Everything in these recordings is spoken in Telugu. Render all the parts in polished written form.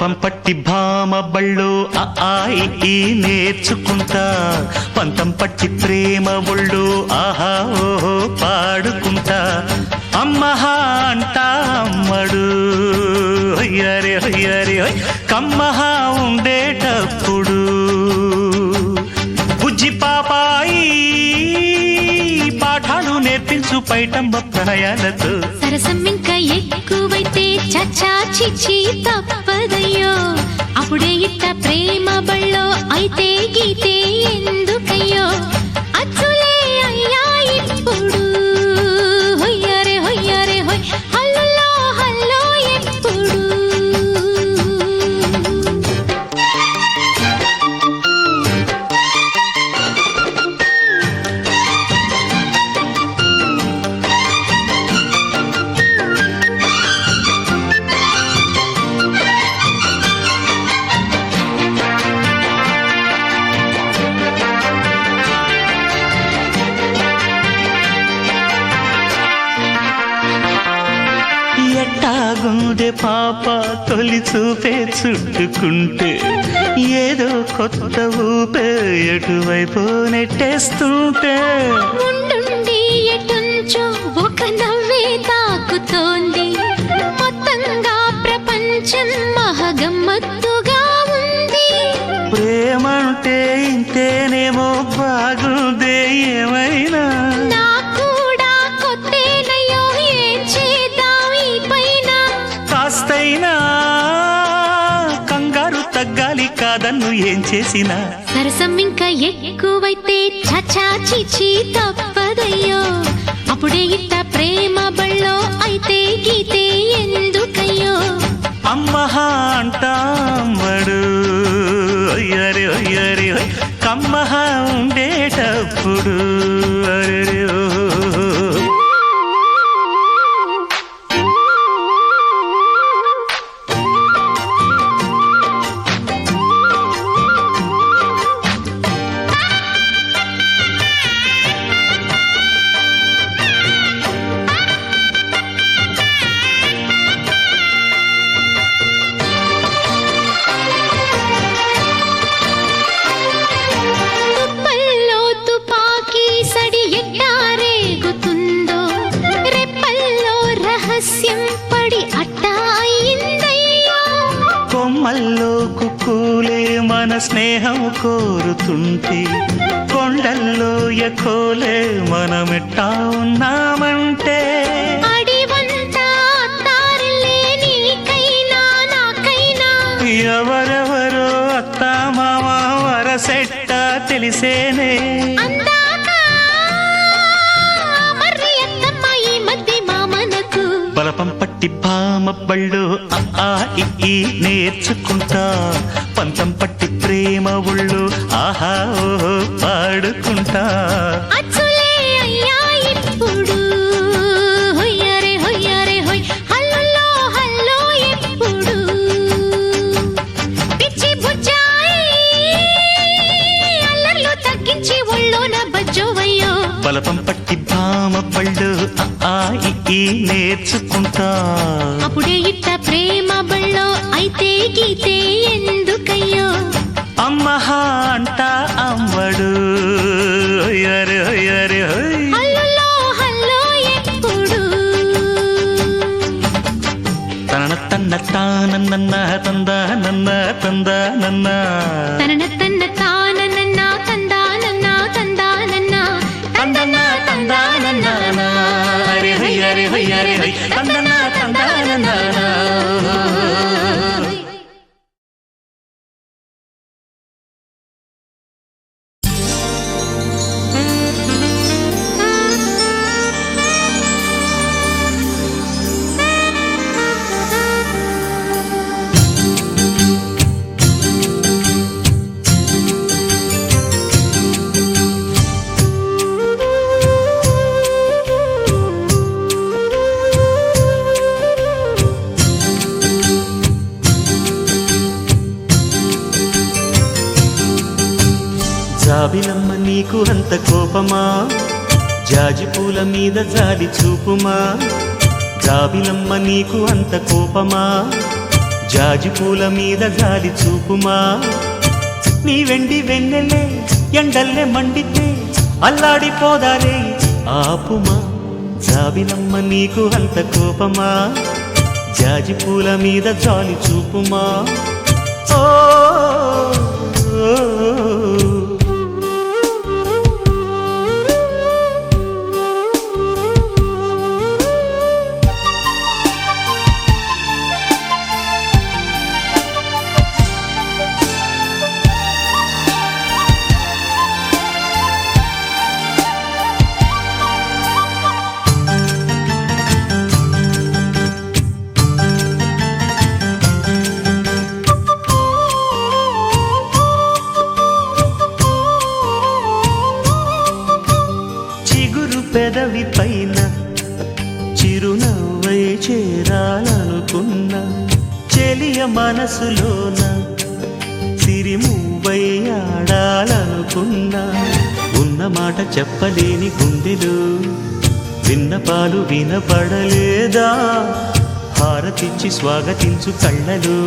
బలపం పట్టి భామ బళ్ళో ఈ నేర్చుకుంటా పంతం పట్టి ప్రేమ ఒళ్ళు ఆహా ఓహో పాడుకుంటా అమ్మహా అంటా అమ్మడు హొయ్యరే హొయ్యరే హొయ్ కమ్మహా ఉండేటప్పుడు బుజ్జి పాపాయి పాఠాలు నేర్పించు పైటమ్మ ప్రణయాలతో సరసం ఇంకా ఎక్కువైతే చచ్చా చిచి తప్పదయ్యో అప్పుడే ఇట్ట ప్రేమ బళ్ళో అయితే గీతే ఎందుకయ్యో అచ్చులే అయ్యా ఇప్పుడు హొయ్యరే హొయ్యరే హొయ్ హల్లులో హల్లో ఎప్పుడు ఎట్టాగుండే పాప తొలి చూపే చుట్టుకుంటే ఏదో కొత్త ఊపే ఎటువైపు నెట్టేస్తుంటే ఉండుండి ఎటుంచో ఒక నవ్వే తాకుతోంది మొత్తంగా ప్రపంచం మహగమ్మత్తుగా ఉంది ప్రేమంటే ఇంతేనేమో బాగుందే ఏమైనా కూడా కొత్తేనయ్యో ఏం చేద్దాం ఈ పైన కాస్తైనా కంగారు తగ్గాలి కాదన్ను ఏం చేసినా సరసం ఇంకా ఎక్కువైతే చచా చిచి తప్పదయ్యో అప్పుడే ఇట్ట ప్రేమ బళ్ళో అయితే గీతే ఎందుకయ్యో అమ్మహా అంటామడు అయ్యరే అయ్యరే కమ్మహా ఉండేటప్పుడు అరే తుప్పల్లో తుపాకీ సడి ఎట్టా రేగుతుందో రెప్పల్లో రహస్యం పడి అట్టా అయిందయ్యో కొమ్మల్లో కుక్కూలే మన స్నేహం కోరుతుంటే కొండల్లో ఎకోలే మనమెట్టా ఉన్నామంటే అడివంతా తారలే నీకైనా నాకైనా ఎవరెవరో అత్త మామ వరసెట్ట తెలిసేనే అందాక మర్రి అత్తమ్మ ఈ మధ్య మామనకు బలపం పట్టి భామ బళ్ళు ఈ నేర్చుకుంటా పంతం పట్టి ప్రేమ ఒళ్ళు ఆహా ఓహో పాడుకుంటా అచ్చులే అయ్యా ఇప్పుడు హొయ్యరే హొయ్యరే హొయ్ హల్లులో హల్లో ఎప్పుడు పిచ్చి బుజ్జాయి అల్లర్లు తగ్గించి ఒళ్ళోన బజ్జోవయ్యో బలపం పట్టి భామ బళ్ళు ఈ నేర్చుకుంటా అప్పుడే ఇట్ట ప్రేమ బళ్ళో అయితే గీతే ఎందుకయ్యో అమ్మహా అంటా అమ్మడు అయ్యరే అయ్యరే హొయ్ హల్లులో హల్లో ఎప్పుడు తన తన్న తానన్న తందా నన్న తందా నన్న తనన తన్న తానన్న తందానన్న తందానన్న తందన్న తందానన్న హరి హై హరి హై హరి హై తందన్న తందానన్న జాబిలమ్మ నీకు అంత కోపమా జాజి పూల మీద జాలి చూపుమా జాబిలమ్మ నీకు అంత కోపమా జాజి పూల మీద జాలి చూపుమా నీ వెండి వెన్నెలే ఎండల్లే మండితే అల్లాడిపోదారే ఆపుమా జాబిలమ్మ నీకు అంత కోపమా జాజి పూల మీద జాలి చూపుమా ఓ పెదవి పైన చిరునవ్వై చేరాలనుకున్నా చెలియ మనసులోన సిరిమువ్వై ఆడాలనుకున్నా ఉన్న మాట చెప్పలేని గుండెలు విన్నపాలు వినపడలేదా హారతిచ్చి స్వాగతించు కళ్ళలు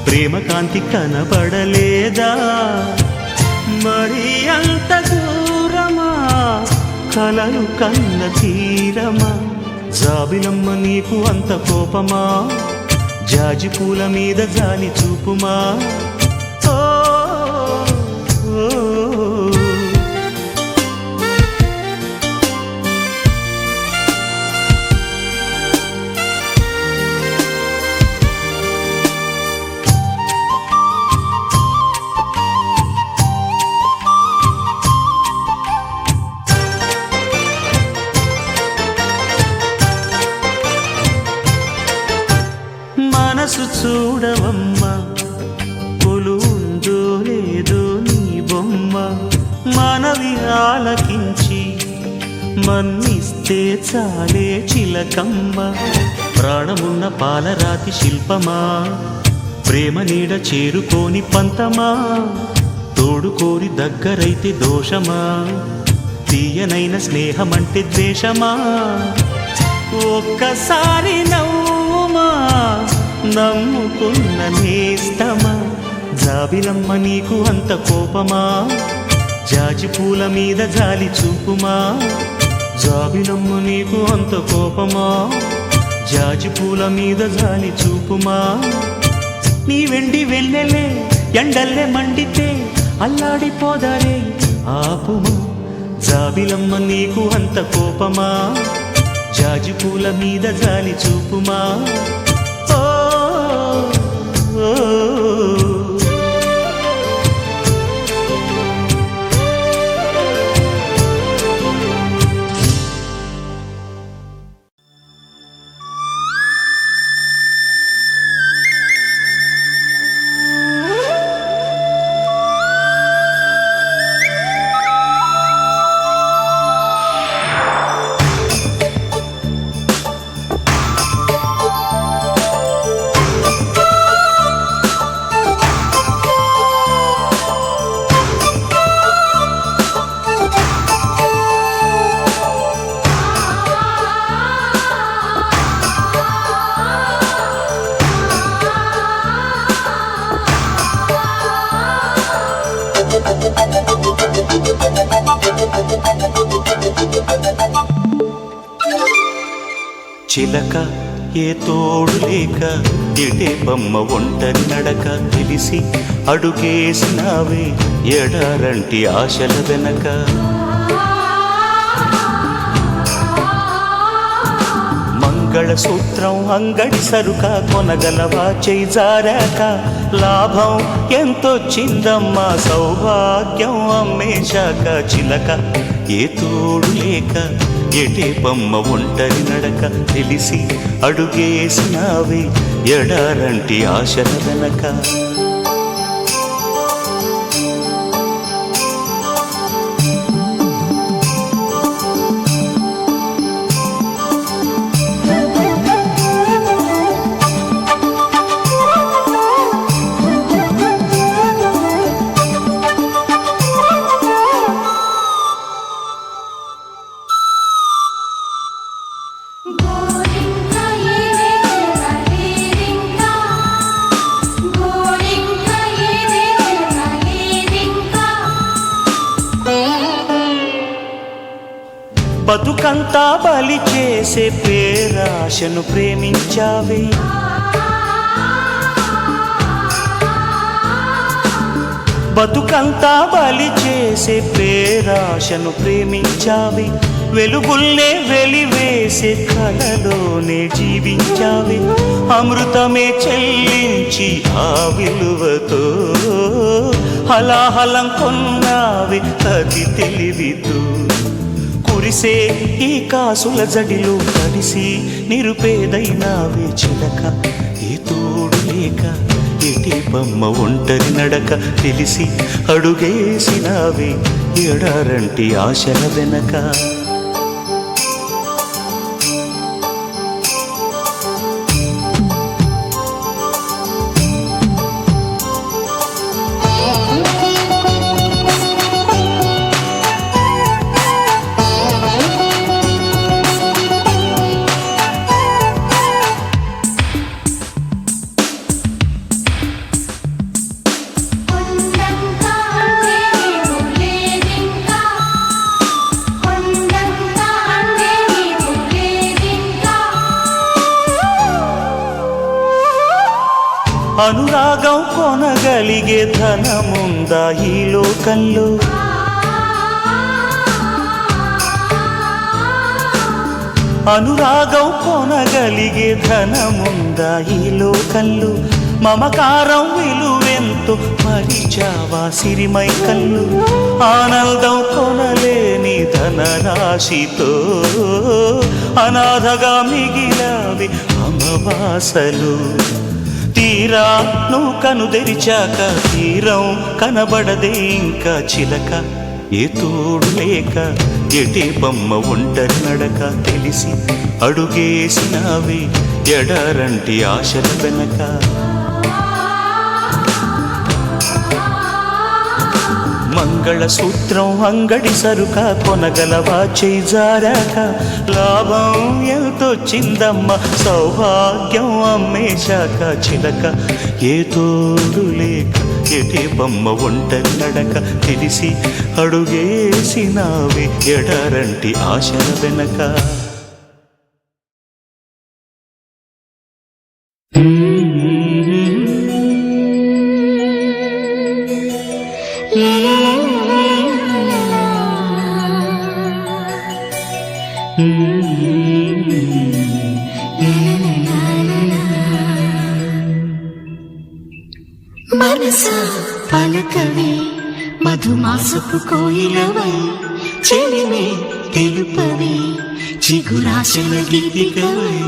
ప్రేమ కాంతి కనపడలేదా మరి అంత దూరమా కలలు కన్న తీరమా జాబిలమ్మ నీకు అంత కోపమా జాజి పూల మీద జాలి చూపుమా ఓ మనసు చూడవమ్మా కొలుందో లేదో నీ బొమ్మ మనవి ఆలకించి మన్నిస్తే చాలే చిలకమ్మ ప్రాణమున్న పాలరాతి శిల్పమా ప్రేమ నీడ చేరుకోని పంతమా తోడుకోరి దగ్గరైతే దోషమా తీయనైన స్నేహమంటే ద్వేషమా ఒక్కసారి నవ్వుమా నమ్ముకున్న నేస్తమా జాబిలమ్మ నీకు అంత కోపమా జాజి పూల మీద జాలి చూపుమా జాబిలమ్మ నీకు అంత కోపమా జాజి పూల మీద జాలి చూపుమా నీ వెండి వెన్నెలే ఎండల్లే మండితే అల్లాడిపోదారే ఆపుమా జాబిలమ్మ నీకు అంత కోపమా జాజి పూల మీద జాలి చూపుమా చిలక ఏ తోడు లేక ఎటే బొమ్మ ఒంటరి నడక తెలిసి అడుగేసినావే ఎడారంటి ఆశల వెనక మంగళసూత్రం అంగడి సరుక కొనగలవా చేయి జారాక లాభం ఎంతొచ్చిందమ్మా సౌభాగ్యం అమ్మేశాక చిలక ఏ తోడు లేక ఎటే బొమ్మ ఒంటరి నడక తెలిసి అడుగేసినావే ఎడారంటి ఆశల వెనక బతుకంతా బలి చేసే పేరాశను ప్రేమించావే, బతుకంతా బలి చేసే పేరాశను ప్రేమించావే, వెలుగుల్నే వెలివేసే కలలోనే జీవించావే, అమృతమే చెల్లించి ఆ విలువతో హలాహలం కొన్నావే అతి తెలివితో. కురిసే ఈ కాసుల జడిలో తడిసి నిరుపేదైనావే చిలక, ఏ తోడు లేక ఎటి బొమ్మ ఒంటరి నడక తెలిసి అడుగేసినావే ఎడారంటి ఆశల వెనక. అనురాగం కొనగలిగే ధనముందా ఈ లోకంలో, అనురాగం కొనగలిగే ధనముందా ఈ లోకంలో, మమకారం విలువెంతో మరిచావా సిరిమై కళ్ళు, ఆనందం కొనలేని ధనరాశితో అనాథగా మిగిలావి అమవాసలు. తీరా నువ్వు కను తెరిచాక తీరం కనబడదే ఇంకా చిలక, ఏ తోడు లేక ఎటే బొమ్మ ఒంటరి నడక తెలిసి అడుగేసినావే ఎడారంటి ఆశల వెనక. మంగళసూత్రం అంగడి సరుక కొనగలవా చేజారాక, లాభం ఎంతొచ్చిందమ్మ సౌభాగ్యం అమ్మేశాక చిలక, ఏ తోడు లేక ఎటే బొమ్మ ఒంటరి నడక తెలిసి అడుగేసినావే ఎడారంటి ఆశల వెనక. మనసా పలకవే మధుమాసపు కోయిలవై, చెలిమే తెలుపవే చిగురాశల గీతికవై.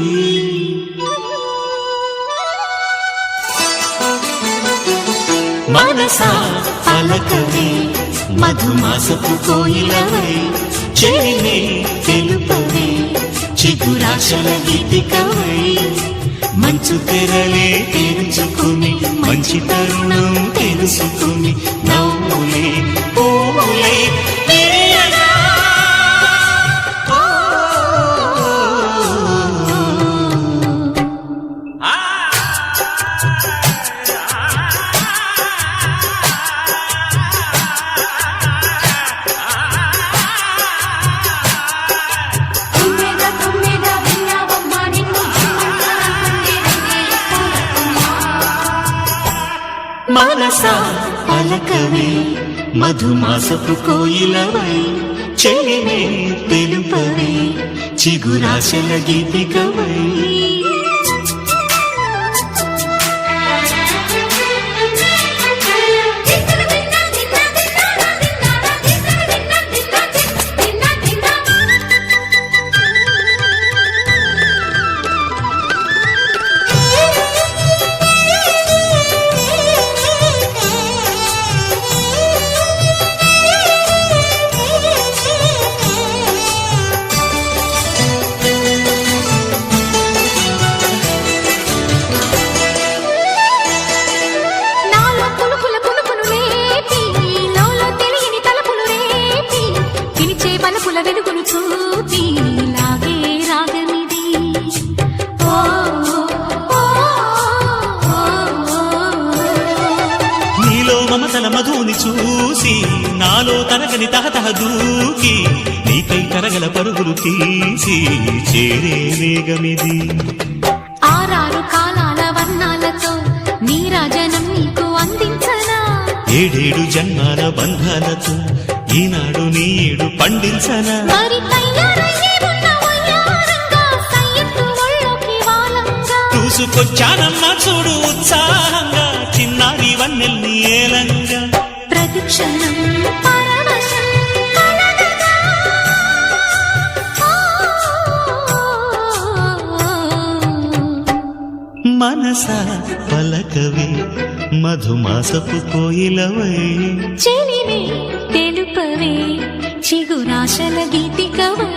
మనసా పలకవే మధుమాసపు కోయిలవై, చెలిమే తెలుపవే చిగురాశల గీతికవై. మంచు తెరలే తెరుచుకుని మంచి తరుణం తెలుసుకుని నవ్వులే పూలే తీయగా. మనసా పలకవే మధుమాసపు కోయిలవై, చెలిమే తెలుపవే చిగురాశల గీతికవై. మమతల మధుని చూసి నా నాలో తరగని తహతహ దూకి నీకై తరగల పరుగులు తీసి చేరే వేగమిది. ఆరారు కాలాల వర్ణాలతో నీరాజనం నీకు అందించనా, ఏడేడు జన్మాల బంధాలతో ఈనాడు నీడు పండించనా. మరి తయారయ్యే ఉన్న వయ్యారంగా సయ్యత్తు ఒళ్ళోకి వాలంగా చూసుకొచ్చానమ్మా చూడు ఉత్సాహంగా చిన్నారి వన్నెల్ని ఏలంగా. ప్రతిక్షణం పరవశం కలగగా. మనసా పలకవే మధుమాసపు కోయిలవై, చెలిమే తెలుపవే చిగురాశల గీతికవై.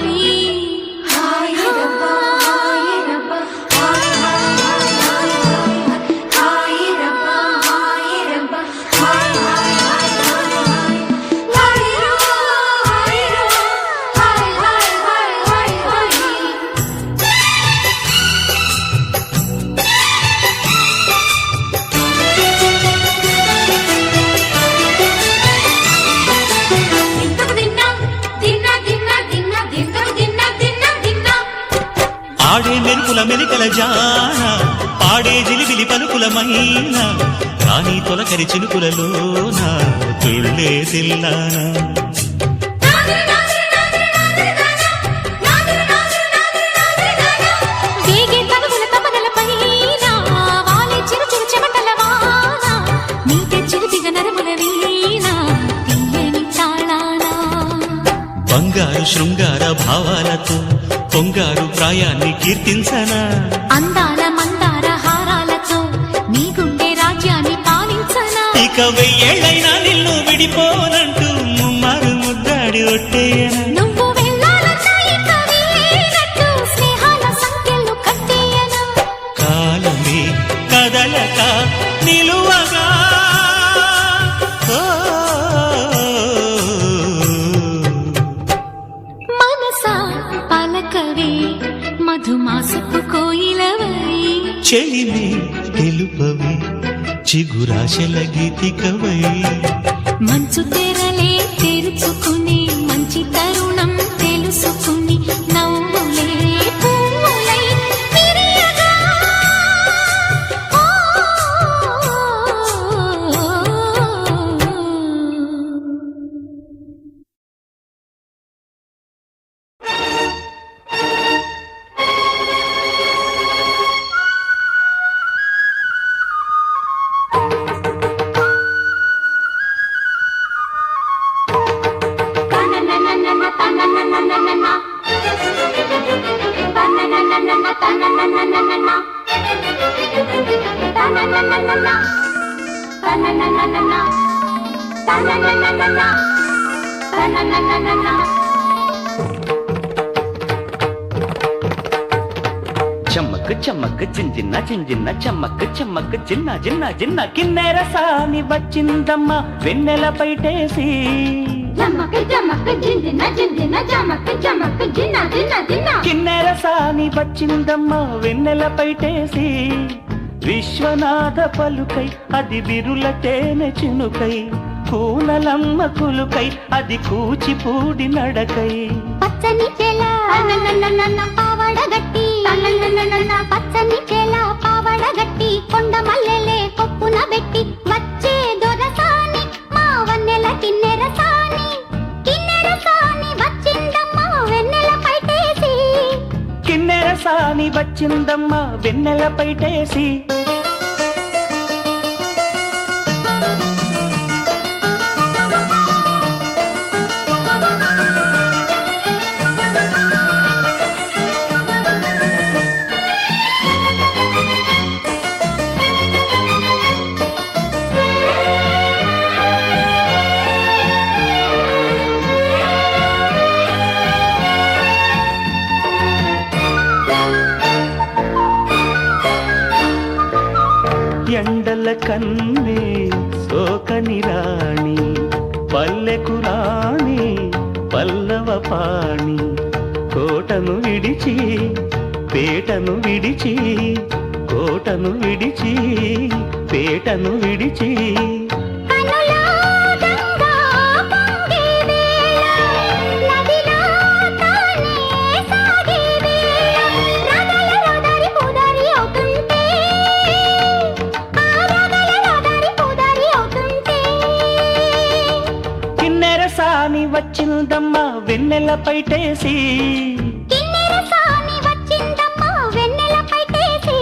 ఆడే మెరుపుల మెలికల జాన పాడే జిలిబిలి పలుకులమైన రాణి తొలకరి చినుకులలోన తుళ్ళే తిల్లానా. వేగే తనువుల తపనలపైన వాలే చిరుచిరు చెమటల వాన, నీకే చిరుతిగ నరముల వీణ తీయని తాళానా. బంగారు శృంగార భావాలతో పొంగారు ప్రాయాన్ని కీర్తించనా. అందాల మందార హారాలతో నీ గుండె రాజ్యాన్ని పాలించనా. ఇక వెయ్యేళ్ళైనా నిన్ను విడిపోనంటూ ముమ్మారు ముద్దాడి ఒట్టేయనా. నువ్వు వెళ్ళాలన్నా ఇక వీలేనట్టు స్నేహాల సంఖ్యలు కట్టేయనా. కాలమే కదలక నిలువగా ఓ, మనసా పలకవే మధుమాసపు కోయిలవై, చెలిమే తెలుపవే చిగురాశల గీతికవై. మంచు తెరలే తెరుచుకుని మంచి తరుణం తెలుసుకుని నవ్వులే పువ్వులై విరియగా. చమ్మక్ చమ్మక్ చింజిన్న చింజిన్న చమ్మక్ చమ్మక్ చిన్న చిన్న చిన్న కిన్నెర సాని వచ్చిందమ్మ వెన్నెల పైటేసి. జమక్ జమక్ జిందిన జిందిన జమక్ జమక్ జిన్న జిన్న జిన్న కిన్నెర సాని వచ్చిందమ్మ వెన్నెల పైటేసి. విశ్వనాథ పలుకై అది బిరుల తేనె చినుకై, కూనలమ్మ కులుకై అది కూచిపూడి నడకై. పచ్చని చెల పావడగట్టి పచ్చని చెల పావడగట్టి కొండ మల్లెలే కొప్పున పెట్టి వచ్చే దొరసాని మా వన్నెల కిన్నెర సాని. కిన్నెర సాని వచ్చిందమ్మ వెన్నెల పైటేసి. కిన్నెర సాని వచ్చిందమ్మ వెన్నెల పైటేసి. ఎండల కన్నే సోకని రాణి పల్లెకు రాణి పల్లవ పాణి. కోటను విడిచి పేటను విడిచి కోటను విడిచి పేటను విడిచి కనులా గంగా పొంగి వచ్చిందమ్మా వెన్నెల పైటేసి కిన్నెర సాని వచ్చిందమ్మా వెన్నెల పైటేసి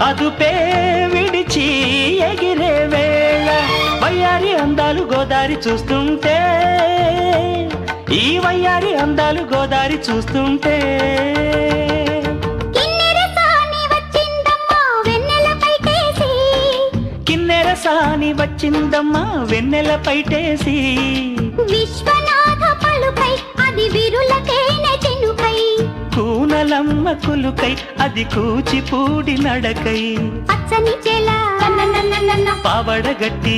అదుపే విడిచి ఎగిరే వేళ వయ్యారి అందాలు గోదారి చూస్తుంటే ఈ వయ్యారి అందాలు గోదారి చూస్తుంటే కిన్నెర సాని వచ్చిందమ్మా వెన్నెల పైటేసి కిన్నెర సాని వచ్చిందమ్మా వెన్నెల పైటేసి విశ్వనాథ పలుకై అది విరులకైన చెనుకై కూనలమ్మ కులుకై అది కూచిపూడి నడకై పచ్చని చెల పావడగట్టి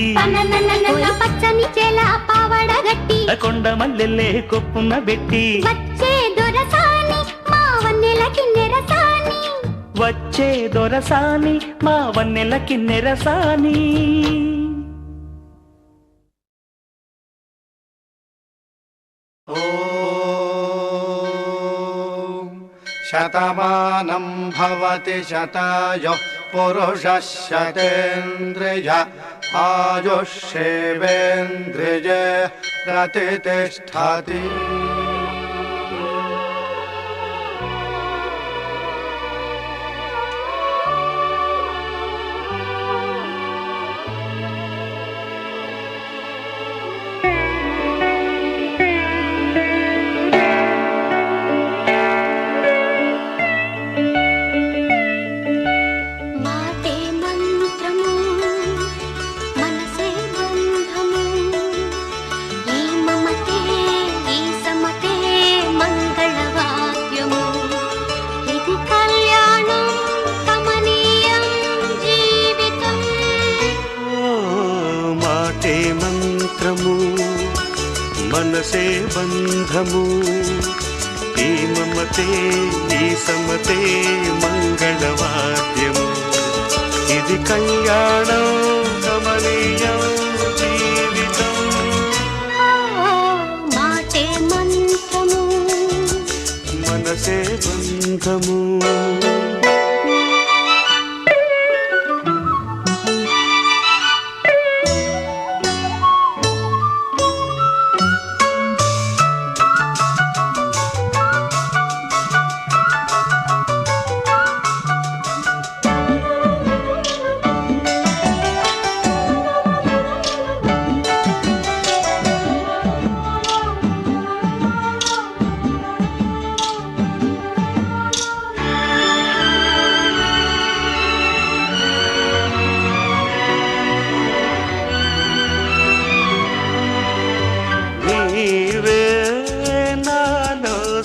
పచ్చని చెల పావడగట్టి కొండ మల్లెల్లే కొప్పున బెట్టి వచ్చే దొరసాని మా వన్నెల కిన్నెర సాని వచ్చే దొరసాని మా వన్నెల కిన్నెర సాని శతమానం భవతి శతాయుః పురుషः శతేంద్రియ ఆయుష్యేవేంద్రియే ప్రతిష్ఠతి మనసే బంధము ఈ మమతే ఈ సమతే మంగళవాద్యము ఇది కళ్యాణం కమనీయం జీవితం మాటే మంత్రము మనసే బంధము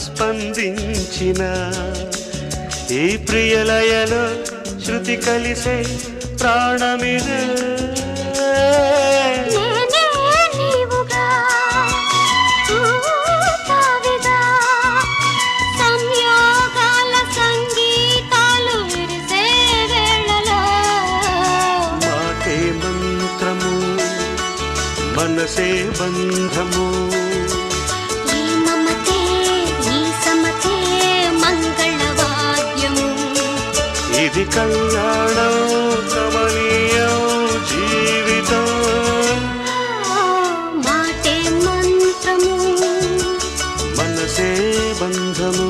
స్పందించిన ఈ ప్రియలయలో శృతి కలిసే ప్రాణమిదే నీవుగా తావిగా సంయోగాల సంగీతాలు విరిసే వేళలో మాటే మంత్రము మనసే బంధము ఇది కళ్యాణం కమనీయం జీవితం మాటే మంత్రము మనసే బంధము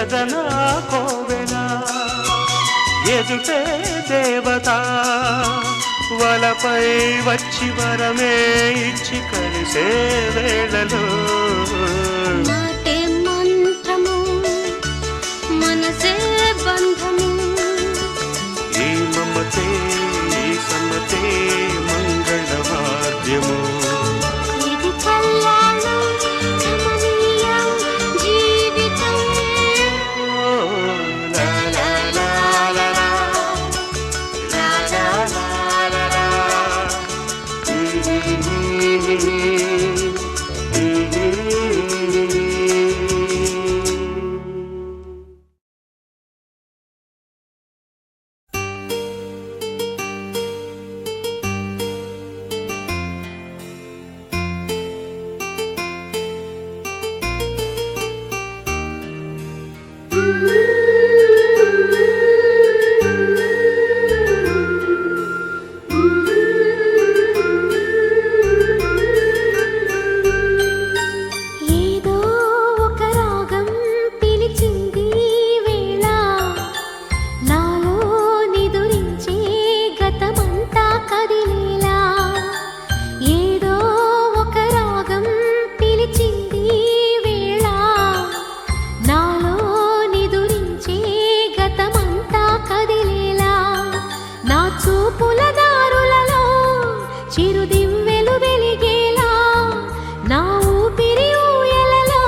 ఎదనా కోవెల ఎదుటే దేవత వలపై వచ్చి వరమే ఇచ్చి కలిసే వేళలో మాటే మంత్రము మనసే బంధము ఈ మమతే ఈ సమతే మంగళవాద్యము ఇది కళ్యాణం కమనీయం జీవితం లా లా లా లా లా. లా లా లా లా లా. ఏదో ఒక రాగం పిలిచింది వేళ నాలో నిదురించే గతమంతా కదిలేలా ఏదో ఒక రాగం పిలిచింది వేళ నాలో నిదురించే గతమంతా కదిలేలా నా చూపుల దారులలో చిరుదివ్వెలు వెలిగేలా నా ఊపిరి ఊయలలో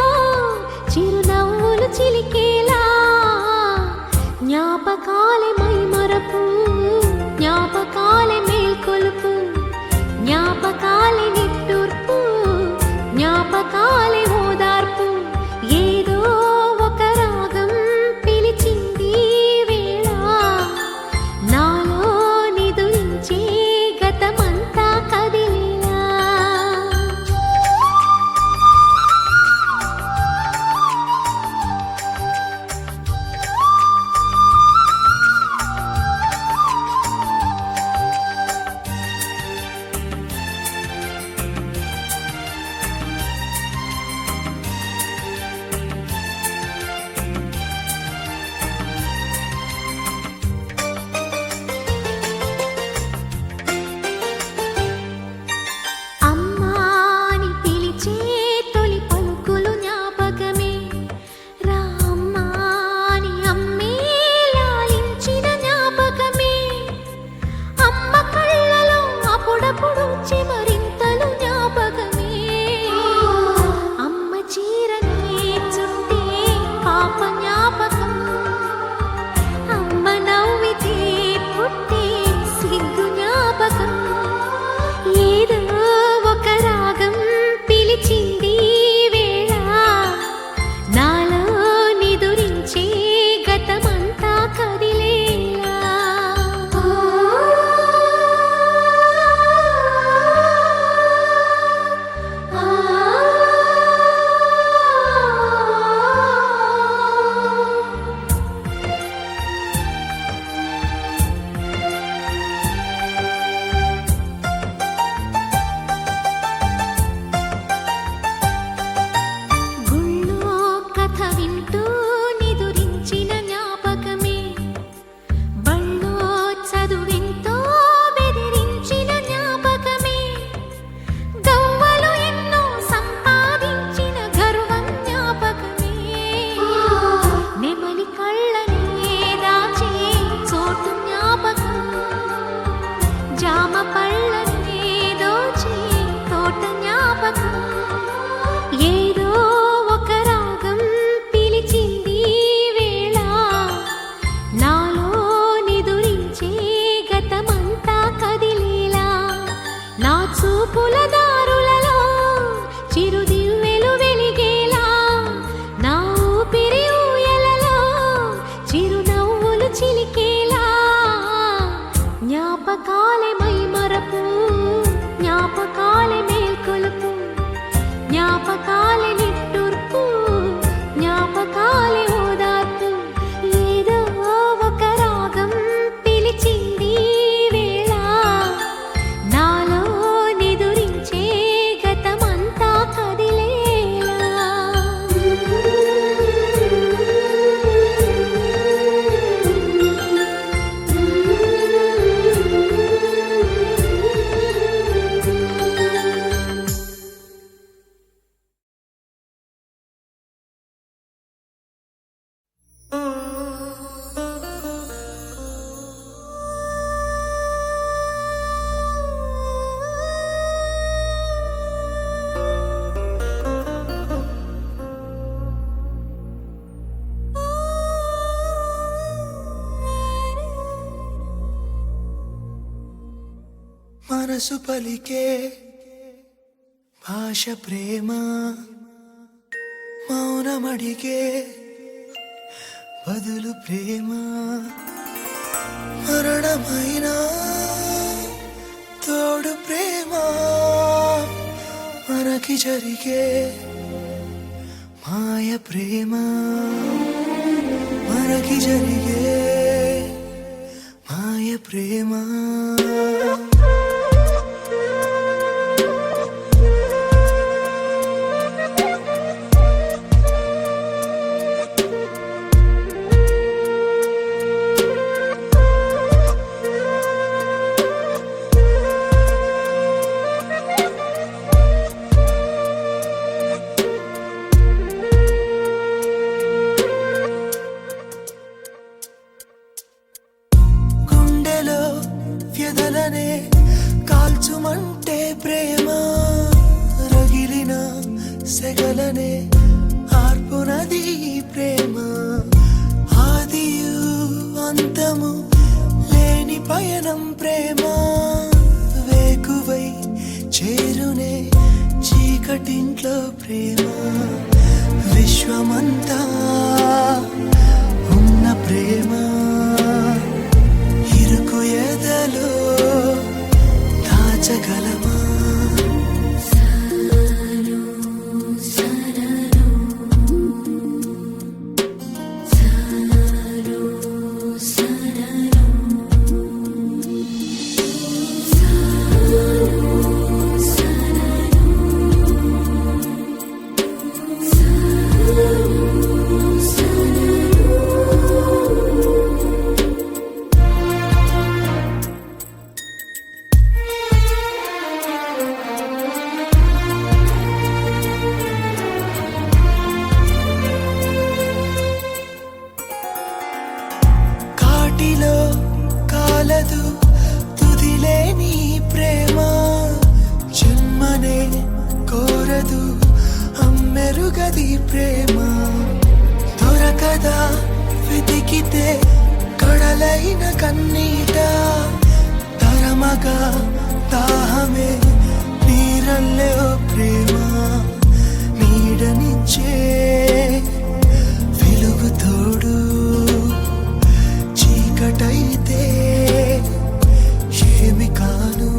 చిరునవ్వులు చిలికేలా జ్ఞాపకాలే మైమరపు జ్ఞాపకాలే మేల్కొలుపు జ్ఞాపకాలే నిట్టూర్పు జ్ఞాపకాలే ఓదార్పు ఏదో ఒక రాగం పిలిచింది వేళ నాలో నిదురించే గతమంతా కదిలేలా మనసు పలికే భాష ప్రేమ మౌనమడిగే బదులు ప్రేమ మరణమైన తోడు ప్రేమ మనకి జరిగే మాయ ప్రేమ మనకి జరిగే మాయ ప్రేమ వ్యధలనే కాల్చుమంటే ప్రేమ రగిలిన సెగలనే ఆర్పునది ప్రేమ ఆదియు అంతము లేని పయనం ప్రేమ వేకువై చేరునే చీకటింట్లో ప్రేమ విశ్వమంతా ఉన్న ప్రేమ ఇరుకు ఎదలో దాచగలమా కాటిలో కాలదు తుదిలేని ప్రేమ జన్మనే కోరదు అమ్మెరుగది ప్రేమ దొరకదా వెతికితే కడలైన కన్నీట తరమగా దాహమే నీరల్లే ప్రేమ నీడనిచ్చే వెలుగు తోడు చీకటైతే ఏమి కాను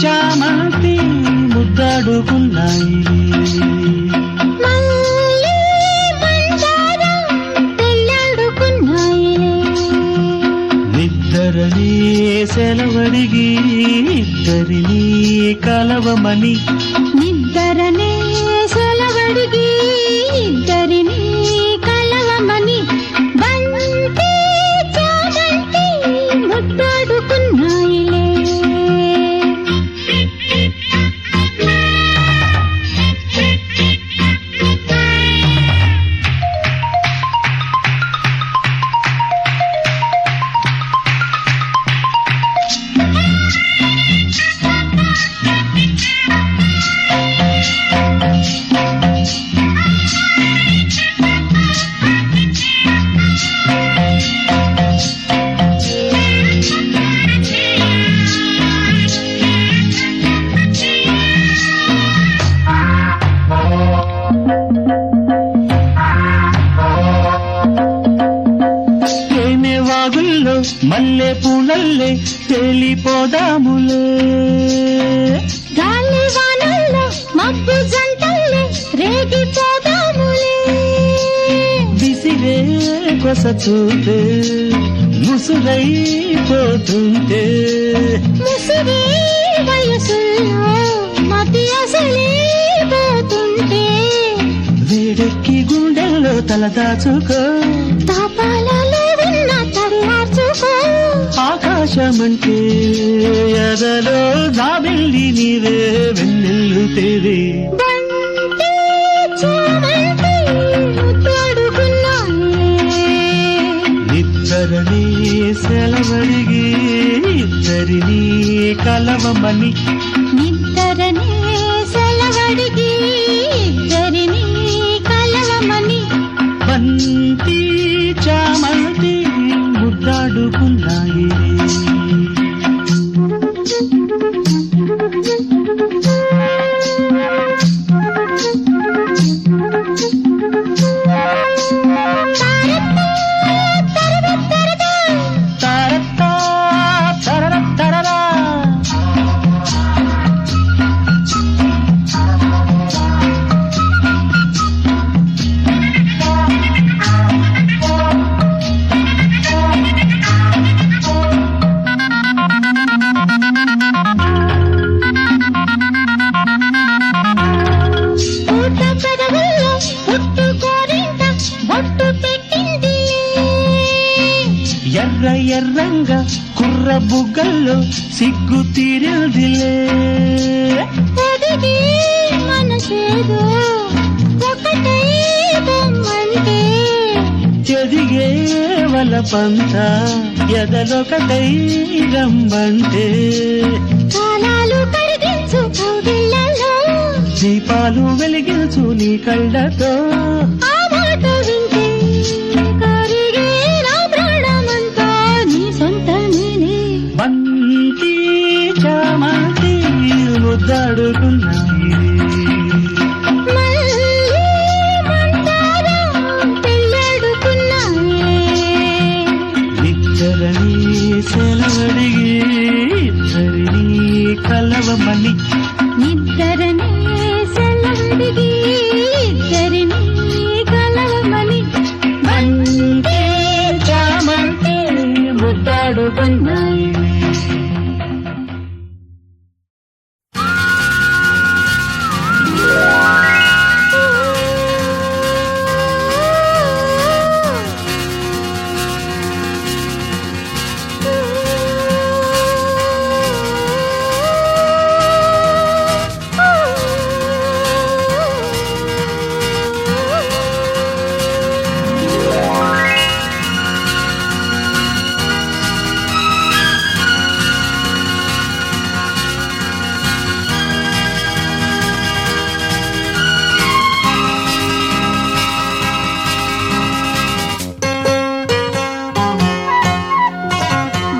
చామంతి ముద్దడుకున్నాయి నిద్దరని సెలవడిగి ఇద్దరిని కలవమని నిద్దరనే సెలవడిగి ఇద్దరిని కలవమని బంతి చామంతి ముద్దాడుకున్నాయిలే మల్లె తేలిపోదాములే గాలి వానల్లో మబ్బు జంటల్లే రేగిపోదాములే విసిరే కొస చూపే ముసురైపోతుంటే ముసిరి వయసుల్లో మతి అసలిపోతుంటే వేడెక్కి గుండెల్లో తల దాచుకో తాపాలలో ఉన్న తడి మార్చుకో ఆకాశమంటే ఎదలో జాబిల్లి నీవే వెన్నెల్లు తేవే బంతి చామంతి ముద్దాడుకున్నాయే నిద్దరని సెలవడిగి ఇద్దరిని కలవమని నిద్దరనే సెలవడిగి ఇద్దరిని కలవమని బంతి చామంతి ముద్దాడుకున్నాయి తరత్తా తరరత్తరరా. పూట పెదవుల్లో పుట్టు కోరింత బొట్టు పెట్టింది ఎర్ర ఎర్రంగా కుర్ర బుగ్గల్లో సిగ్గు తీరదిలే ఎదిగి మనసేదో ఒకటై బొమ్మంటే ఎదిగే వలపంత ఎదలొకటై రమ్మంటే కాలాలు కరిగించు కౌగిళ్ళలో దీపాలు వెలిగించు నీ కళ్ళతో ఆ మాట వింటే కరిగే నా ప్రాణమంతా నీ సొంతమేనే బంతి చామంతి ముద్దాడుకున్నాయి మళ్ళీ మంటారా పెళ్ళాడుకున్నాయే ఇద్దరని సెలవడిగి ఇద్దరిని కలవమని నిద్దరనే సెలవడిగి ఇద్దరిని కలవమని బంతి చామంతి ముద్దాడుకున్నాయి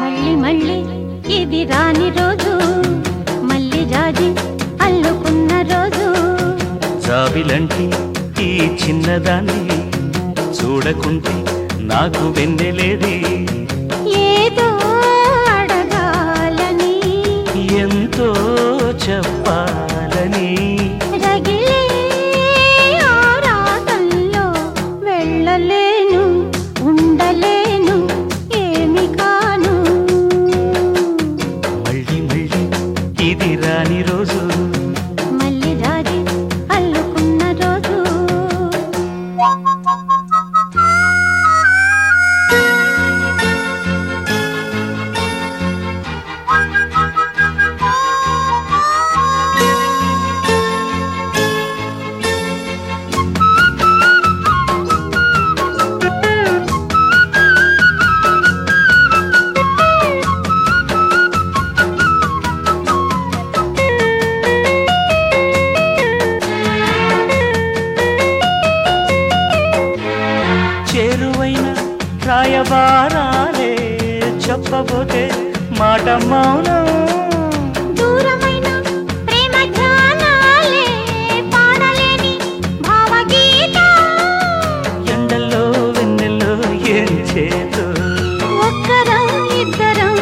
మళ్ళీ మళ్ళీ ఇది రాని రోజు మళ్ళీ జాజి అల్లుకున్న రోజు జాబిలంటి ఈ చిన్నదాన్ని చూడకుంటే నాకు వెన్నెలేది ఏదో అడగాలని ఎంతో చెప్పాలని రగిలే ఆరాటంలో వెళ్ళలేను ఉండలేను ఏమి కాను మళ్ళీ మళ్ళీ ఇది రాని రోజు మళ్ళీ జాజి అల్లుకున్న రోజు చేరువైన రాయబారాలే చెప్పబోతే మాట మౌనం దూరమైన ప్రేమ ధ్యానాలే పాడలేని భావగీత ఎండల్లో వెన్నెల్లో ఏం చేతో ఒక్కరం ఇద్దరం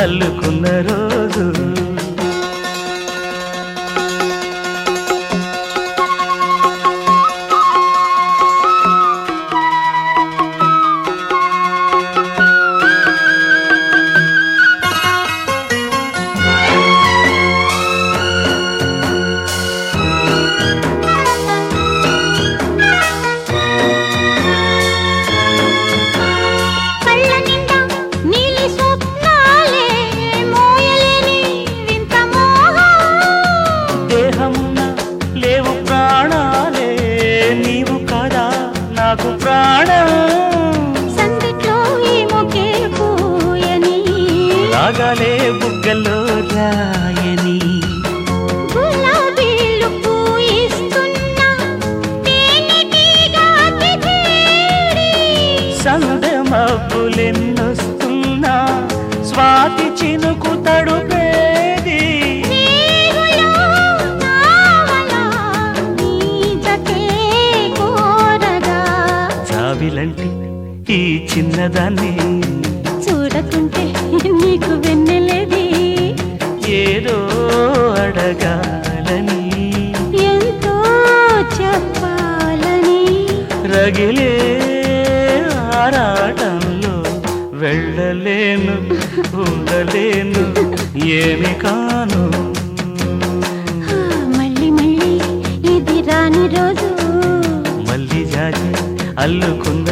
అల్లుకున్న రోజు. కళ్ళ నిండా నీలి స్వప్నాలే మోయలేని వింత మోహం. దేహమున లేవు ప్రాణాలే నీవు కదా నాకు ప్రాణం. సందిట్లో ఏమో కేపోయని రాగాలే బుగ్గలో రాయని గులాబీలు పూయిస్తున్నా తేనెటీగా చేరి సందె మబ్బులెన్నొస్తున్నా స్వాతి చినుకు తడుపేది. నీవులో నావలా నీ జతే కోరగా చావిలంటి ఈ చిన్నదాన్ని చూడకుంటే నీకు వెన్నెలేది. ఏదో అడగాలని ఎంతో చెప్పాలని రగిలే ఆరాటంలో వెళ్ళలేను ఉండలేను ఏమి కాను. మళ్ళీ మళ్ళీ ఇది రాని రోజు మళ్ళీ జాజి అల్లుకున్న